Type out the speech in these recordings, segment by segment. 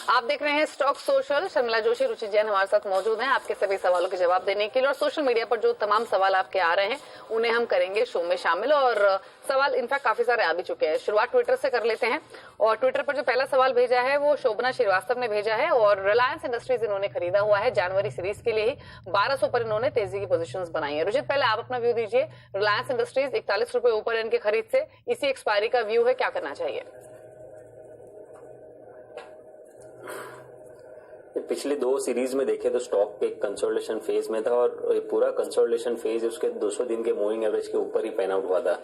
आप देख रहे हैं स्टॉक सोशल। शर्मिला जोशी, रुचि जैन हमारे साथ मौजूद हैं आपके सभी सवालों के जवाब देने के लिए। और सोशल मीडिया पर जो तमाम सवाल आपके आ रहे हैं उन्हें हम करेंगे शो में शामिल। और सवाल इनफैक्ट काफी सारे आ भी चुके हैं। शुरुआत ट्विटर से कर लेते हैं। और ट्विटर पर जो पहला सवाल भेजा है वो शोभना श्रीवास्तव ने भेजा है। और रिलायंस इंडस्ट्रीज इन्होंने खरीदा हुआ है जनवरी सीरीज के लिए ही 1200 पर इन्होंने तेजी की पोजीशंस बनाई है। रुचित, पहले आप अपना व्यू दीजिए। रिलायंस इंडस्ट्रीज 41 रुपए ऊपर इनके खरीद से, इसी एक्सपायरी का व्यू है, क्या करना चाहिए? पिछले दो सीरीज में देखे तो स्टॉक एक कंसोलिडेशन फेज में था और पूरा कंसोलिडेशन फेज उसके 200 दिन के मूविंग एवरेज के ऊपर ही पैन आउट हुआ था।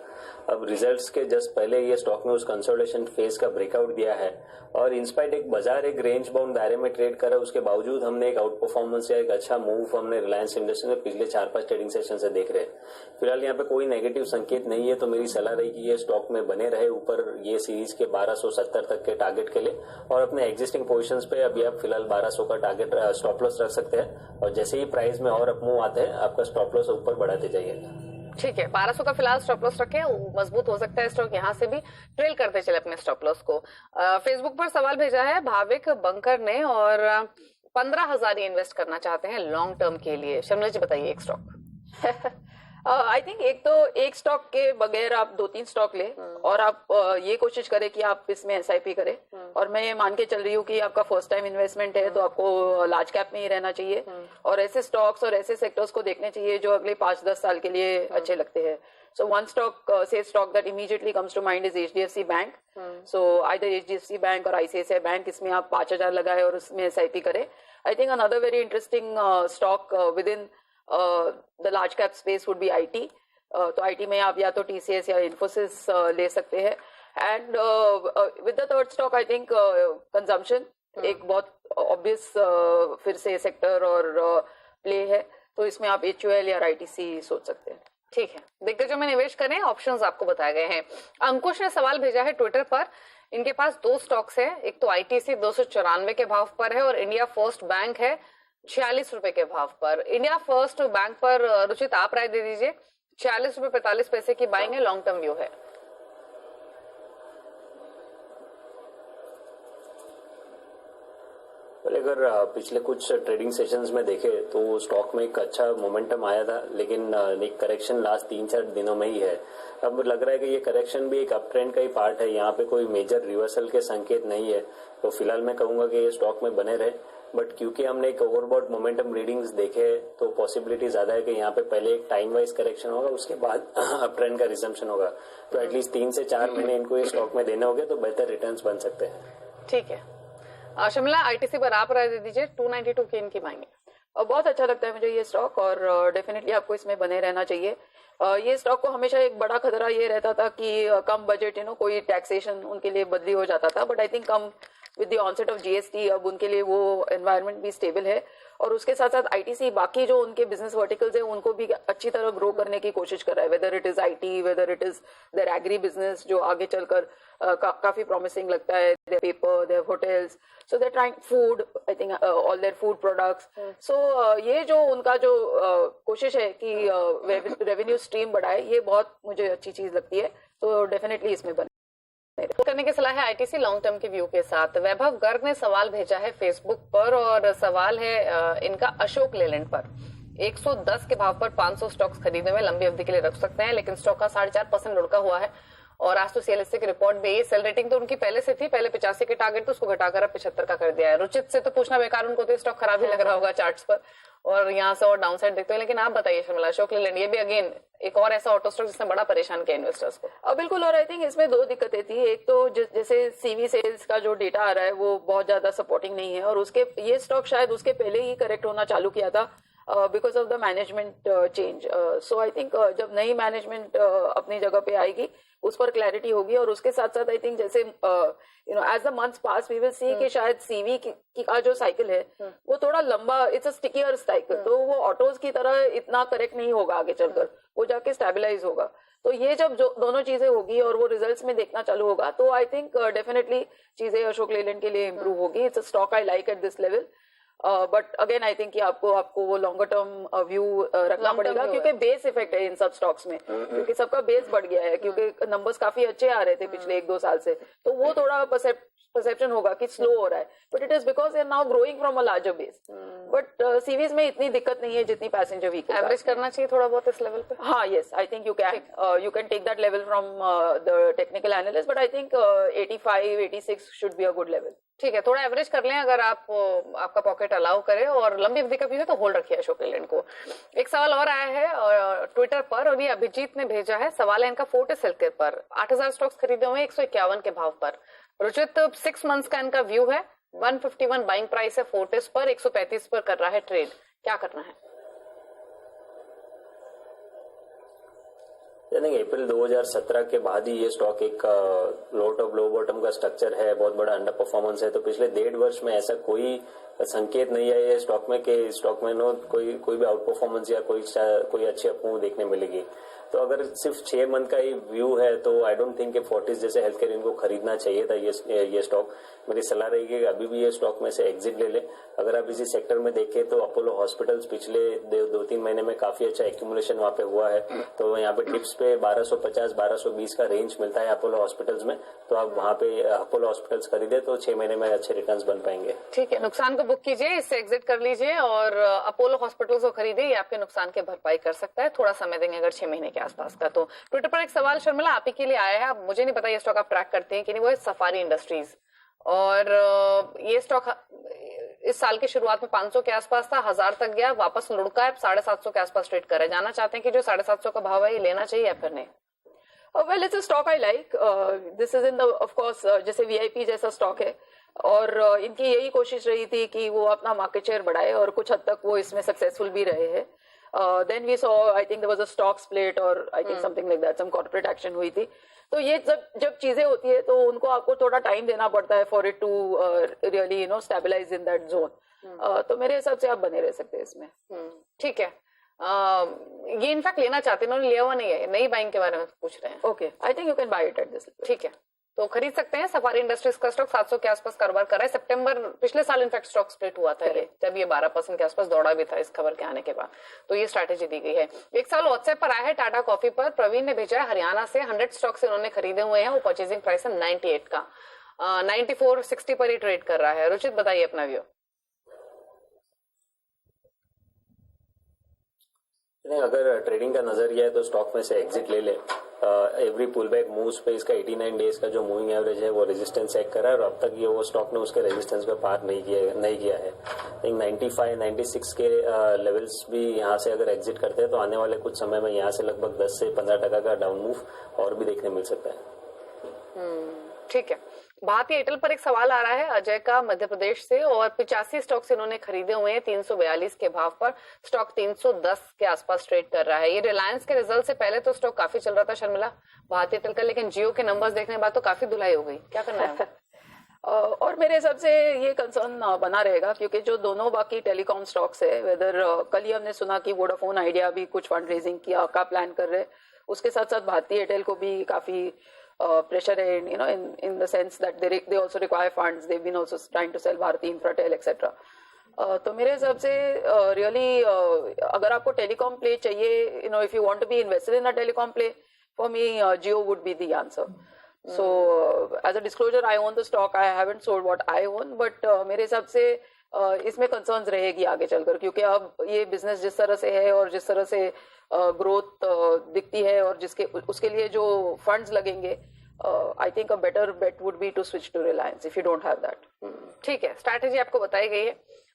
अब रिजल्ट्स के जस्ट पहले ये स्टॉक में उस कंसोलिडेशन फेज का ब्रेकआउट दिया है और इंस्पाइट एक बाजार एक रेंज बाउंड दायरे में ट्रेड करा, उसके बावजूद हमने एक आउट परफॉर्मेंस या एक अच्छा मूव हमने रिलायंस इंडस्ट्री में पिछले 4-5 ट्रेडिंग सेशन से देख रहे हैं। फिलहाल यहाँ पे कोई नेगेटिव संकेत नहीं है, तो मेरी सलाह रही कि ये स्टॉक में बने रहे ऊपर ये सीरीज के 1270 तक के टारगेट के लिए। और अपने एग्जिस्टिंग पोजिशन पे अभी आप फिलहाल 1200 का टारगेट स्टॉप लॉस रख सकते हैं और जैसे ही प्राइस में और अपमूव आते हैं आपका स्टॉप लॉस ऊपर बढ़ाते जाइएगा। ठीक है, 1200 का फिलहाल स्टॉप लॉस रखें, मजबूत हो सकता है स्टॉक, यहाँ से भी ट्रेल करते चले अपने स्टॉप लॉस को। फेसबुक पर सवाल भेजा है भाविक बंकर ने और 15,000 इन्वेस्ट करना चाहते हैं लॉन्ग टर्म के लिए। शर्मिला जी बताइए एक स्टॉक। आई थिंक एक स्टॉक के बगैर आप 2-3 स्टॉक ले और आप ये कोशिश करें कि आप इसमें एसआईपी करें। और मैं ये मान के चल रही हूँ कि आपका फर्स्ट टाइम इन्वेस्टमेंट है तो आपको लार्ज कैप में ही रहना चाहिए और ऐसे स्टॉक्स और ऐसे सेक्टर्स को देखने चाहिए जो अगले 5-10 साल के लिए अच्छे लगते हैं। So one stock that immediately comes to mind is HDFC Bank. So either HDFC Bank or ICICI Bank, इसमें आप 5,000 लगाए और उसमें SIP करें। I think another very interesting stock within the large cap space would be IT. तो IT में आप या तो TCS या Infosys ले सकते हैं। And with the third stock, I think consumption एक बहुत obvious फिर से सेक्टर और प्ले है, तो इसमें आप HUL या ITC सोच सकते हैं। ठीक है, दिग्गजों में निवेश करें, ऑप्शंस आपको बताए गए हैं। अंकुश ने सवाल भेजा है ट्विटर पर। इनके पास 2 स्टॉक्स है, एक तो ITC 294 के भाव पर है और इंडिया फर्स्ट बैंक है 46 रुपए के भाव पर। इंडिया फर्स्ट बैंक पर रुचित आप राय दे दीजिए। 46 रुपए 45 पैसे की बाइंग है, लॉन्ग टर्म व्यू है। अगर पिछले कुछ ट्रेडिंग सेशंस में देखे तो स्टॉक में एक अच्छा मोमेंटम आया था, लेकिन एक करेक्शन लास्ट 3-4 दिनों में ही है। अब लग रहा है कि ये करेक्शन भी एक अप ट्रेंड का ही पार्ट है, यहाँ पे कोई मेजर रिवर्सल के संकेत नहीं है। तो फिलहाल मैं कहूंगा कि ये स्टॉक में बने रहे, बट क्योंकि हमने एक ओवरबॉट मोमेंटम रीडिंग्स देखे तो पॉसिबिलिटी ज्यादा है कि यहाँ पे पहले एक टाइम वाइज करेक्शन होगा, उसके बाद अप ट्रेंड का रिजम्पशन होगा। तो एटलीस्ट 3 से 4 महीने इनको ये स्टॉक में देने होंगे तो बेहतर रिटर्न बन सकते हैं। ठीक है, शर्मिला ITC पर आप राय दे दीजिए। 292 की इनकी मांगे। बहुत अच्छा लगता है मुझे ये स्टॉक और डेफिनेटली आपको इसमें बने रहना चाहिए। ये स्टॉक को हमेशा एक बड़ा खतरा ये रहता था कि कम बजट कोई टैक्सेशन उनके लिए बदली हो जाता था, but I think come with the onset of GST अब उनके लिए वो एनवायरनमेंट भी स्टेबल है। और उसके साथ साथ ITC बाकी जो उनके बिजनेस वर्टिकल्स है उनको भी अच्छी तरह ग्रो करने की कोशिश कर रहा है, whether it is IT, whether it is there agri business जो आगे चलकर काफी प्रॉमिसिंग लगता है, their paper, their hotels, so they're trying food, I think all their food products. So ये जो उनका जो कोशिश है कि रेवेन्यू स्ट्रीम बढ़ाए, ये बहुत मुझे अच्छी चीज लगती है, तो डेफिनेटली इसमें बने करने की सलाह है ITC लॉन्ग टर्म के व्यू के साथ। वैभव गर्ग ने सवाल भेजा है फेसबुक पर और सवाल है इनका अशोक लेलैंड पर। 110 के भाव पर 500 स्टॉक्स खरीदे हुए लंबी अवधि के लिए रख सकते हैं, लेकिन स्टॉक का 4.5% लुढ़का हुआ है। और आज तो CLSA की रिपोर्ट भी, सेल रेटिंग तो उनकी पहले से थी, पहले 85 के टारगेट तो उसको घटाकर अब 75 का कर दिया है। रुचित से तो पूछना बेकार, उनको तो स्टॉक खराब ही लग रहा होगा चार्ट्स पर और यहाँ से और डाउन साइड देखते हैं। लेकिन आप बताइए शर्मिला, अशोक लेलैंड ये भी अगेन एक और ऐसा ऑटो स्टॉक जिसने बड़ा परेशान किया इन्वेस्टर्स को। बिल्कुल, और आई थिंक इसमें 2 दिक्कतें थी। एक तो जैसे CV सेल्स का जो डेटा आ रहा है वो बहुत ज्यादा सपोर्टिंग नहीं है और उसके ये स्टॉक शायद उसके पहले ही करेक्ट होना चालू किया था because of the management change. So I think जब नई मैनेजमेंट अपनी जगह पे आएगी उस पर क्लैरिटी होगी और उसके साथ साथ आई थिंक जैसे as the months pass we will see कि शायद CV का जो साइकिल है वो थोड़ा लंबा, इट्स अ स्टिकियर साइकिल, तो वो ऑटोज की तरह इतना करेक्ट नहीं होगा आगे चलकर, वो जाके स्टेबलाइज होगा। तो ये जब जो दोनों चीजें होगी और वो रिजल्ट्स में देखना चालू होगा तो आई थिंक डेफिनेटली चीजें अशोक लेलैंड के लिए इंप्रूव होगी। It's a stock I like at this level, but again I think कि आपको वो लॉन्गर टर्म व्यू रखना पड़ेगा क्योंकि बेस इफेक्ट है इन सब स्टॉक्स में, क्योंकि सबका बेस बढ़ गया है, क्योंकि नंबर्स काफी अच्छे आ रहे थे पिछले 1-2 साल से, तो वो थोड़ा परसेप्शन होगा कि स्लो हो रहा है, but it is because they are now growing from a larger base. But CVs में इतनी दिक्कत नहीं है जितनी पैसेंजर व्हीकल. एवरेज करना चाहिए थोड़ा बहुत इस लेवल पे. हाँ, yes, I think you can take that level from the technical analyst, but I think 85, 86 should be a good level. ठीक है, थोड़ा एवरेज कर लें अगर आपका पॉकेट अलाउ करे, और लंबी अवधि का व्यू है तो होल्ड रखिए अशोक लेलैंड को. एक सवाल और आया है ट्विटर पर, और ये अभिजीत ने भेजा है. सवाल है इनका फोर्टिस हेल्थकेयर पर. 8000 स्टॉक्स खरीदे हुए 151 के भाव पर. रुचित, 6 मंथ्स का इनका व्यू है. 151 बाइंग प्राइस है फोर्टिस पर, 135 पर कर रहा है ट्रेड. क्या करना है? अप्रैल 2017 के बाद ही ये स्टॉक एक लो टॉप लो बॉटम का स्ट्रक्चर है, बहुत बड़ा अंडर परफॉर्मेंस है. तो पिछले 1.5 वर्ष में ऐसा कोई संकेत नहीं है ये स्टॉक में कि स्टॉक में कोई भी आउट परफॉर्मेंस या कोई अच्छी अप देखने मिलेगी. तो अगर सिर्फ 6 मंथ का ही व्यू है तो आई डोंट थिंक कि फोर्टिस जैसे हेल्थ केयर इनको खरीदना चाहिए था ये स्टॉक. मेरी सलाह रहेगी कि अभी भी ये स्टॉक में से एग्जिट ले ले. अगर आप इसी सेक्टर में देखें तो अपोलो हॉस्पिटल्स पिछले 2-3 महीने में काफी अच्छा एक्यूमुलेशन वहां पे हुआ है. तो यहाँ पे टिप्स पे 1250-1220 का रेंज मिलता है अपोलो हॉस्पिटल्स में. तो आप वहां पे अपोलो हॉस्पिटल्स खरीदे तो 6 महीने में अच्छे रिटर्न्स बन पाएंगे. ठीक है, नुकसान को बुक कीजिए, इससे एग्जिट कर लीजिए और अपोलो हॉस्पिटल्स को खरीदिए. ये आपके नुकसान की भरपाई कर सकता है. थोड़ा समय देंगे अगर 6 महीने के आसपास का. तो ट्विटर पर एक सवाल शर्मिला आप ही के लिए आया है. अब मुझे नहीं पता ये स्टॉक आप ट्रैक करते हैं कि नहीं. वो है सफारी इंडस्ट्रीज, और ये स्टॉक इस साल की शुरुआत में 500 के आसपास था, 1000 तक गया, वापस लुढ़का है, 750 के आसपास ट्रेड कर रहा है. जानना चाहते हैं कि जो 750 का भाव है ये लेना चाहिए या फिर नहीं? Well, it's a stock I like. This is in the, of course, जैसे VIP जैसा स्टॉक है, और इनकी यही कोशिश रही थी कि वो अपना मार्केट शेयर बढ़ाए, और कुछ हद तक वो इसमें सक्सेसफुल भी रहे हैं. Then we saw, I think there was a stock split or I think something like that, some corporate action हुई थी. तो ये जब चीजें होती है तो उनको आपको थोड़ा टाइम देना पड़ता है for it to really stabilize in that zone. तो मेरे हिसाब से आप बने रह सकते हैं इसमें. ठीक है. ये इनफैक्ट लेना चाहते हैं, उन्होंने लिया हुआ नहीं है, नई बाइंग के बारे में पूछ रहे हैं. Okay, I think you can buy it at this. ठीक है, तो खरीद सकते हैं. सफारी इंडस्ट्रीज का स्टॉक 700 के आसपास कारोबार कर रहा है. सितंबर पिछले साल इनफैक्ट स्टॉक स्प्लिट हुआ था जब ये 12% के आसपास दौड़ा भी था इस खबर के आने के बाद. तो ये स्ट्रैटेजी दी गई है. एक सवाल व्हाट्सएप पर आया है टाटा कॉफी पर. प्रवीण ने भेजा है हरियाणा से. 100 स्टॉक्स इन्होंने खरीदे हुए हैं. वो परचेजिंग प्राइस है 98 का. 94.60 पर ही ट्रेड कर रहा है. रुचित, बताइए अपना व्यू. अगर ट्रेडिंग का नजरिया है तो स्टॉक में से एग्जिट ले ले. एवरी पुल बैक मूव्स पे इसका 89 डेज का जो मूविंग एवरेज है वो रेजिस्टेंस चेक करा है, और अब तक ये वो स्टॉक ने उसके रेजिस्टेंस को पार नहीं किया है. 95-96 के लेवल्स भी यहाँ से अगर एग्जिट करते हैं तो आने वाले कुछ समय में यहाँ से लगभग 10 से 15% का डाउन मूव और भी देखने मिल सकता है. ठीक है. भारतीय एयरटेल पर एक सवाल आ रहा है अजय का मध्य प्रदेश से, और 85 स्टॉक्स इन्होंने खरीदे हुए हैं 342 के भाव पर. स्टॉक 310 के आसपास ट्रेड कर रहा है. ये रिलायंस के रिजल्ट से पहले तो स्टॉक काफी चल रहा था शर्मिला भारतीय एयरटेल का, लेकिन जियो के नंबर्स देखने के बाद तो काफी धुलाई हो गई. क्या करना है? और मेरे हिसाब से ये कंसर्न बना रहेगा, क्योंकि जो दोनों बाकी टेलीकॉम स्टॉक्स है, वेदर कल ही हमने सुना कि वोडाफोन आइडिया भी कुछ फंड रेजिंग का प्लान कर रहे हैं. उसके साथ साथ भारतीय एयरटेल को भी काफी pressure in the sense that they also require funds. They've been also trying to sell Bharti Infratel etc. तो मेरे हिसाब से really अगर आपको टेलीकॉम प्ले चाहिए, if you want to be invested in a telecom play, for me Jio would be the answer. So as a disclosure, I own the stock. I haven't sold what I own, but मेरे हिसाब से इसमें concerns रहेगी आगे चलकर, क्योंकि अब ये बिजनेस जिस तरह से है और जिस तरह से ग्रोथ दिखती है और उसके लिए जो फंड्स लगेंगे, I think a better bet would be to switch to Reliance if you don't have that. ठीक है, स्ट्रैटेजी आपको बताई गई है.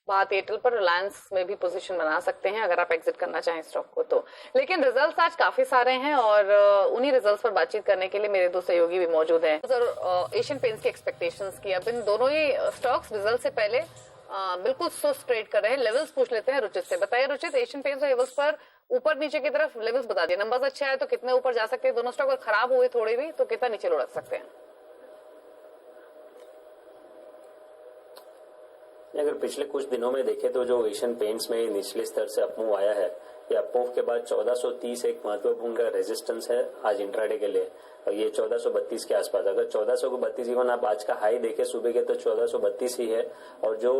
भारतीय एयरटेल पर रिलायंस में भी पोजीशन बना सकते हैं अगर आप एग्जिट करना चाहें स्टॉक को तो. लेकिन रिजल्ट्स आज काफी सारे हैं और उन्हीं रिजल्ट्स पर बातचीत करने के लिए मेरे दो सहयोगी भी मौजूद हैं. एशियन पेंट्स की एक्सपेक्टेशंस की. अब इन दोनों ही स्टॉक्स रिजल्ट से पहले बिल्कुल सुस्त ट्रेड कर रहे हैं. लेवल्स पूछ लेते हैं रुचित से. बताइए रुचित, एशियन पेंट्स और लेवल्स पर ऊपर नीचे की तरफ लेवल्स बता दिए. नंबर्स अच्छे आए तो कितने ऊपर जा सकते हैं दोनों स्टॉक, और खराब हुए थोड़े भी तो कितना नीचे लुढ़क सकते हैं? अगर पिछले कुछ दिनों में देखें तो जो एशियन पेंट्स में निचले स्तर से अपमूव आया है, ये अपमूव के बाद 1430 एक महत्वपूर्ण का रेजिस्टेंस है आज इंट्राडे के लिए, और ये 1432 के आसपास. अगर 1432 इवन आप आज का हाई देखें सुबह के तो 1432 ही है, और जो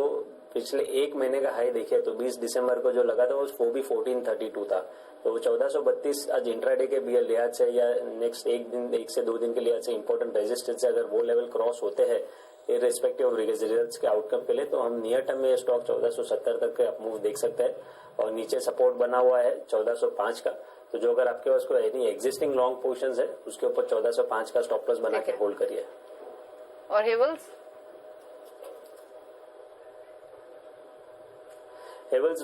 पिछले एक महीने का हाई देखे तो 20 दिसंबर को जो लगा था वो भी 1432 था. तो 1432 आज इंट्राडे के भी लिहाज से या नेक्स्ट एक से दो दिन के लिहाज से इंपॉर्टेंट रेजिस्टेंस है. अगर वो लेवल क्रॉस होते हैं इररिस्पेक्टिव ऑफ रिजल्ट्स के आउटकम के लिए। तो हम नियर टर्म में ये स्टॉक 1470 तक के अपमूव देख सकते हैं और नीचे सपोर्ट बना हुआ है 1405 का। तो जो अगर आपके पास कोई एनी एग्जिस्टिंग लॉन्ग पोजीशंस है उसके ऊपर 1405 का स्टॉप लॉस बना के होल्ड करिए। और हेवल्स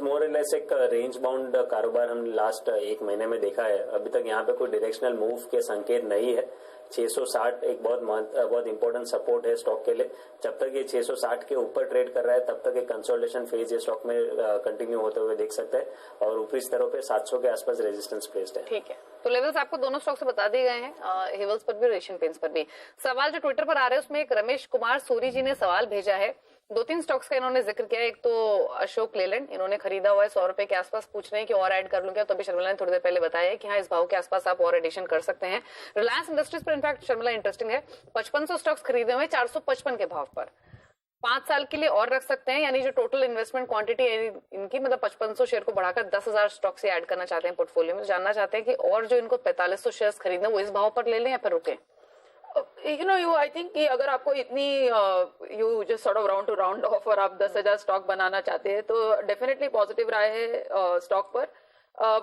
मोर एंड लेस एक रेंज बाउंड कारोबार हम लास्ट एक महीने में देखा है। अभी तक यहाँ पे कोई डायरेक्शनल मूव के संकेत नहीं है। 660 एक बहुत इंपॉर्टेंट सपोर्ट है स्टॉक के लिए। जब तक ये 660 के ऊपर ट्रेड कर रहा है तब तक एक कंसोलिडेशन फेज ये स्टॉक में कंटिन्यू होते हुए देख सकते हैं और ऊपरी स्तरों पे 700 के आसपास रेजिस्टेंस प्लेस्ड है। ठीक है, तो लेवल्स आपको दोनों स्टॉक से बता दिए गए हैं, हेवल्स पर भी और एशियन पेंट्स पर भी। सवाल जो ट्विटर पर आ रहे हैं उसमें एक रमेश कुमार सूरी जी ने सवाल भेजा है। 2-3 स्टॉक्स का इन्होंने जिक्र किया। एक तो अशोक लेलैंड इन्होंने खरीदा हुआ है 100 रुपए के आसपास, पूछ रहे हैं कि और ऐड कर लूं क्या। तो अभी शर्मिला ने थोड़ी देर पहले बताया कि हाँ इस भाव के आसपास आप और एडिशन कर सकते हैं। रिलायंस इंडस्ट्रीज पर इनफैक्ट शर्मिला इंटरेस्टिंग है, 5500 स्टॉक्स खरीदे हुए 455 के भाव पर 5 साल के लिए और रख सकते हैं। यानी जो टोटल इन्वेस्टमेंट क्वांटिटी है इनकी मतलब 5500 शेयर को बढ़ाकर 10,000 स्टॉक से ऐड करना चाहते हैं पोर्टफोलियो में। जानना चाहते हैं कि और जो इनको 4500 शेयर खरीदना वो इस भाव पर ले लें या फिर रुके। I think कि अगर आपको इतनी you just sort of round off और आप 10,000 स्टॉक बनाना चाहते हैं तो डेफिनेटली पॉजिटिव राय है स्टॉक पर।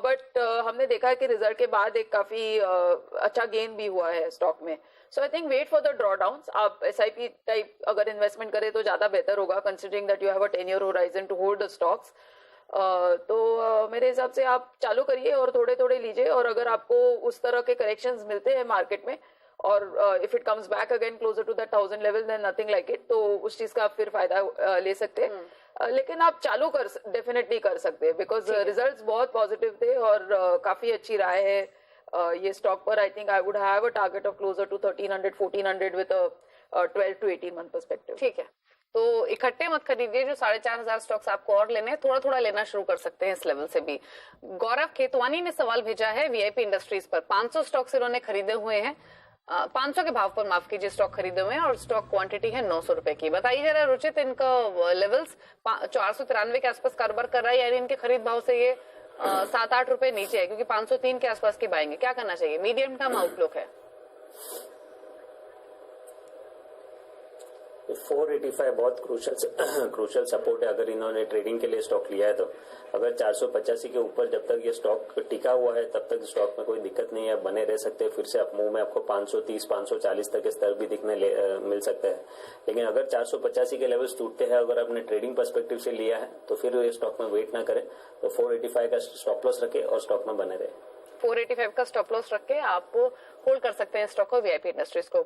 बट हमने देखा है कि रिजल्ट के बाद एक काफी अच्छा गेन भी हुआ है स्टॉक में। So I think wait for the drawdowns. आप SIP टाइप अगर इन्वेस्टमेंट करें तो ज्यादा बेहतर होगा, considering that you have a 10-year horizon to hold the stocks. तो मेरे हिसाब से आप चालू करिए और थोड़े थोड़े लीजिए, और अगर आपको उस तरह के करेक्शंस मिलते हैं मार्केट में और if it comes back again closer to that 1000 level then nothing like it, तो उस चीज का आप फिर फायदा ले सकते हैं। लेकिन आप चालू डेफिनेटली कर सकते हैं बिकॉज रिजल्ट्स बहुत पॉजिटिव थे और काफी अच्छी राय है ये स्टॉक पर। I think I would have a target of closer to 1300-1400 with 12 to 18 month perspective. ठीक है, तो इकट्ठे मत खरीदिए। जो 4500 स्टॉक्स आपको और लेने हैं थोड़ा थोड़ा लेना शुरू कर सकते हैं इस लेवल से भी। गौरव खेतवानी ने सवाल भेजा है VIP इंडस्ट्रीज पर। 500 स्टॉक्स इन्होंने खरीदे हुए हैं, 500 के भाव पर माफ कीजिए स्टॉक खरीदे हुए हैं और स्टॉक क्वांटिटी है 900 रुपए की। बताइए जरा रुचित, इनका लेवल्स 493 के आसपास कारोबार कर रहा है, यानी इनके खरीद भाव से ये 7-8 रुपए नीचे है क्योंकि 503 के आसपास की बाएंगे। क्या करना चाहिए? मीडियम टर्म आउटलुक है। 485 बहुत क्रूशल सपोर्ट है अगर इन्होंने ट्रेडिंग के लिए स्टॉक लिया है तो। अगर 485 के ऊपर जब तक ये स्टॉक टिका हुआ है तब तक स्टॉक में कोई दिक्कत नहीं है, बने रह सकते हैं। फिर से अपमूव में आपको 530-540 तक के स्तर भी मिल सकता है। लेकिन अगर 485 के लेवल्स टूटते हैं, अगर आपने ट्रेडिंग पर्सपेक्टिव से लिया है तो फिर ये स्टॉक में वेट ना करें, तो 485 का स्टॉप लॉस रखे और स्टॉक में बने रहे। 485 का स्टॉप लॉस रख के आप होल्ड कर सकते हैं स्टॉक को VIP इंडस्ट्रीज को।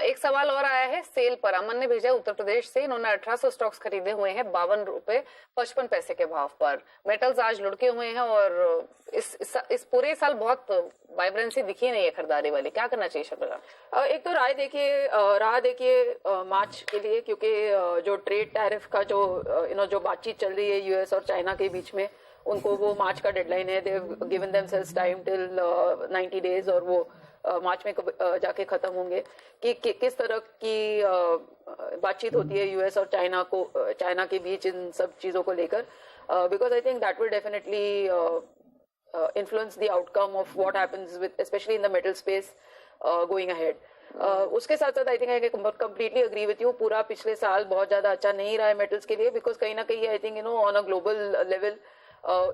एक सवाल और आया है सेल पर। अमन ने भेजा उत्तर प्रदेश से। इन्होंने 1800 स्टॉक्स खरीदे हुए हैं 52 रुपए 55 पैसे के भाव पर। मेटल्स आज लुढ़के हुए हैं और इस पूरे साल बहुत वाइब्रेंसी दिखी नहीं है खरीदारी वाली। क्या करना चाहिए शर्मिला? एक तो राह देखिए मार्च के लिए, क्योंकि जो ट्रेड टैरिफ का जो बातचीत चल रही है US और चाइना के बीच में, उनको वो मार्च का डेडलाइन है। They given themselves time till 90 days और वो मार्च में जाके खत्म होंगे कि किस तरह की बातचीत होती है US और चाइना के बीच इन सब चीजों को लेकर। Because I think that will definitely influence the outcome of what happens with specially in the metal space going ahead. उसके साथ साथ I think I completely agree with you. पूरा पिछले साल बहुत ज्यादा अच्छा नहीं रहा है मेटल्स के लिए, बिकॉज कहीं ना कहीं I think on a global level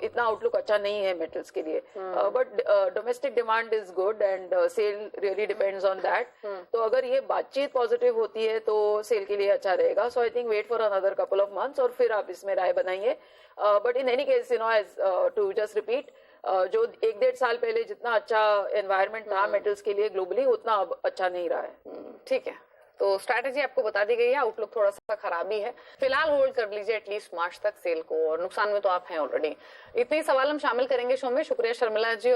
इतना आउटलुक अच्छा नहीं है मेटल्स के लिए। But domestic demand is good and sale really depends on that. तो अगर ये बातचीत पॉजिटिव होती है तो सेल के लिए अच्छा रहेगा। So I think wait for another couple of months और फिर आप इसमें राय बनाइए। But in any case as to just repeat, जो 1-1.5 साल पहले जितना अच्छा एनवायरमेंट था मेटल्स के लिए ग्लोबली, उतना अब अच्छा नहीं रहा है। ठीक है, तो स्ट्रैटेजी आपको बता दी गई है। आउटलुक थोड़ा सा खराब ही है, फिलहाल होल्ड कर लीजिए एटलीस्ट मार्च तक सेल को, और नुकसान में तो आप हैं ऑलरेडी। इतने सवाल हम शामिल करेंगे शो में। शुक्रिया शर्मिला जी।